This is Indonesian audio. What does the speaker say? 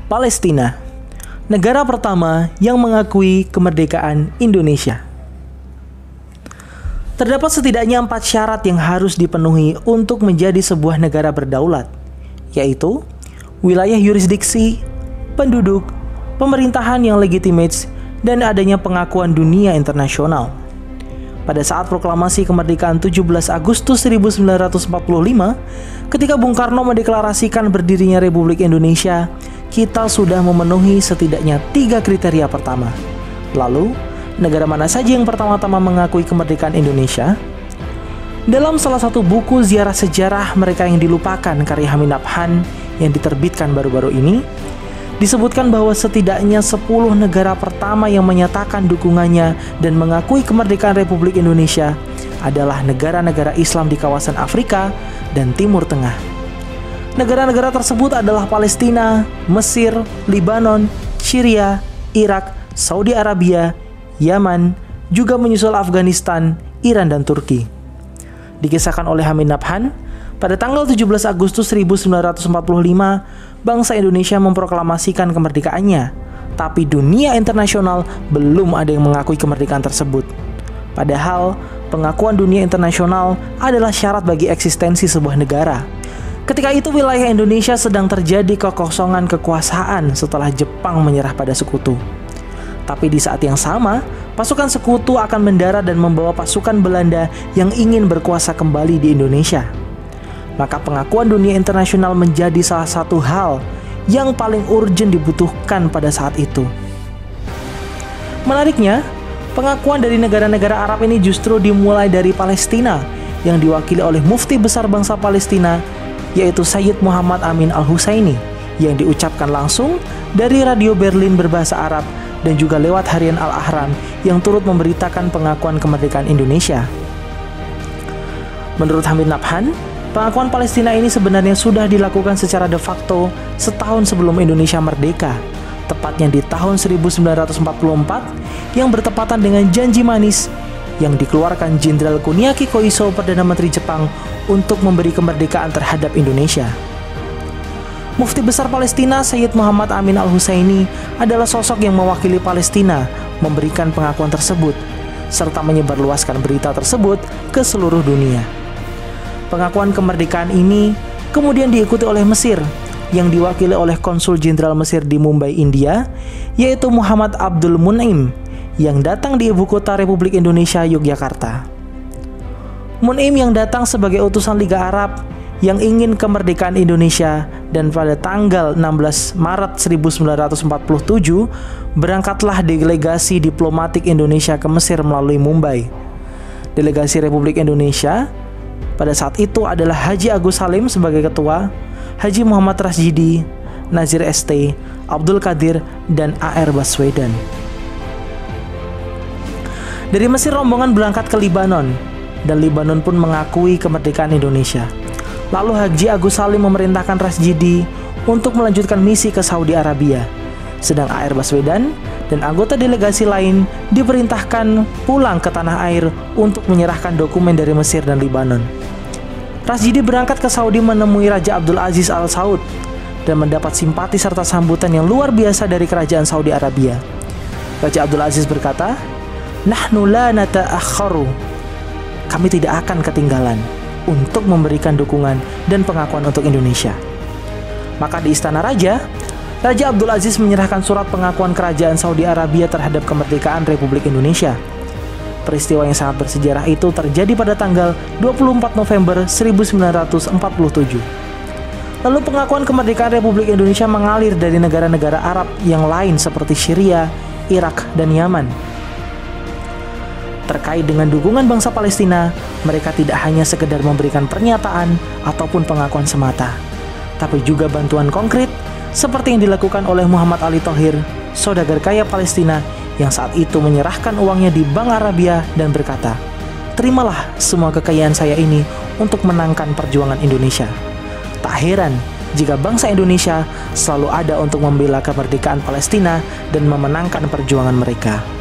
Palestina, negara pertama yang mengakui kemerdekaan Indonesia. Terdapat setidaknya 4 syarat yang harus dipenuhi untuk menjadi sebuah negara berdaulat, yaitu wilayah yurisdiksi, penduduk, pemerintahan yang legitimate, dan adanya pengakuan dunia internasional. Pada saat proklamasi kemerdekaan 17 Agustus 1945, ketika Bung Karno mendeklarasikan berdirinya Republik Indonesia, kita sudah memenuhi setidaknya 3 kriteria pertama. Lalu, negara mana saja yang pertama-tama mengakui kemerdekaan Indonesia? Dalam salah satu buku ziarah sejarah mereka yang dilupakan karya Hamid Nabhan yang diterbitkan baru-baru ini, disebutkan bahwa setidaknya 10 negara pertama yang menyatakan dukungannya dan mengakui kemerdekaan Republik Indonesia adalah negara-negara Islam di kawasan Afrika dan Timur Tengah. Negara-negara tersebut adalah Palestina, Mesir, Libanon, Syria, Irak, Saudi Arabia, Yaman, juga menyusul Afghanistan, Iran, dan Turki. Dikisahkan oleh Hamid Nabhan, pada tanggal 17 Agustus 1945, bangsa Indonesia memproklamasikan kemerdekaannya, tapi dunia internasional belum ada yang mengakui kemerdekaan tersebut. Padahal, pengakuan dunia internasional adalah syarat bagi eksistensi sebuah negara. Ketika itu wilayah Indonesia sedang terjadi kekosongan kekuasaan setelah Jepang menyerah pada sekutu. Tapi di saat yang sama, pasukan sekutu akan mendarat dan membawa pasukan Belanda yang ingin berkuasa kembali di Indonesia. Maka pengakuan dunia internasional menjadi salah satu hal yang paling urgent dibutuhkan pada saat itu. Menariknya, pengakuan dari negara-negara Arab ini justru dimulai dari Palestina yang diwakili oleh mufti besar bangsa Palestina, yaitu Sayyid Muhammad Amin Al-Husaini, yang diucapkan langsung dari radio Berlin berbahasa Arab dan juga lewat harian Al-Ahram yang turut memberitakan pengakuan kemerdekaan Indonesia. Menurut Hamid Nabhan, pengakuan Palestina ini sebenarnya sudah dilakukan secara de facto setahun sebelum Indonesia merdeka, tepatnya di tahun 1944 yang bertepatan dengan janji manis yang dikeluarkan Jenderal Kuniaki Koiso, Perdana Menteri Jepang, untuk memberi kemerdekaan terhadap Indonesia. Mufti besar Palestina Sayyid Muhammad Amin Al-Husaini adalah sosok yang mewakili Palestina memberikan pengakuan tersebut, serta menyebarluaskan berita tersebut ke seluruh dunia. Pengakuan kemerdekaan ini kemudian diikuti oleh Mesir yang diwakili oleh Konsul Jenderal Mesir di Mumbai, India, yaitu Muhammad Abdul Mun'im, yang datang di ibu kota Republik Indonesia, Yogyakarta. Mun'im yang datang sebagai utusan Liga Arab yang ingin kemerdekaan Indonesia, dan pada tanggal 16 Maret 1947 berangkatlah delegasi diplomatik Indonesia ke Mesir melalui Mumbai. Delegasi Republik Indonesia pada saat itu adalah Haji Agus Salim sebagai ketua, Haji Muhammad Rasjidi, Nazir ST, Abdul Qadir, dan A.R. Baswedan. Dari Mesir rombongan berangkat ke Libanon, dan Libanon pun mengakui kemerdekaan Indonesia. Lalu Haji Agus Salim memerintahkan Rasjidi untuk melanjutkan misi ke Saudi Arabia, sedang A.R. Baswedan dan anggota delegasi lain diperintahkan pulang ke tanah air untuk menyerahkan dokumen dari Mesir dan Libanon. Rasjidi berangkat ke Saudi menemui Raja Abdul Aziz Al Saud dan mendapat simpati serta sambutan yang luar biasa dari kerajaan Saudi Arabia. Raja Abdul Aziz berkata, "Nahnu la nata'akharu." Kami tidak akan ketinggalan untuk memberikan dukungan dan pengakuan untuk Indonesia. Maka di Istana Raja, Raja Abdul Aziz menyerahkan surat pengakuan kerajaan Saudi Arabia terhadap kemerdekaan Republik Indonesia. Peristiwa yang sangat bersejarah itu terjadi pada tanggal 24 November 1947. Lalu pengakuan kemerdekaan Republik Indonesia mengalir dari negara-negara Arab yang lain seperti Syria, Irak, dan Yaman. Terkait dengan dukungan bangsa Palestina, mereka tidak hanya sekedar memberikan pernyataan ataupun pengakuan semata, tapi juga bantuan konkret seperti yang dilakukan oleh Muhammad Ali Thohir, saudagar kaya Palestina yang saat itu menyerahkan uangnya di Bank Arabia dan berkata, "Terimalah semua kekayaan saya ini untuk menangkan perjuangan Indonesia." Tak heran jika bangsa Indonesia selalu ada untuk membela kemerdekaan Palestina dan memenangkan perjuangan mereka.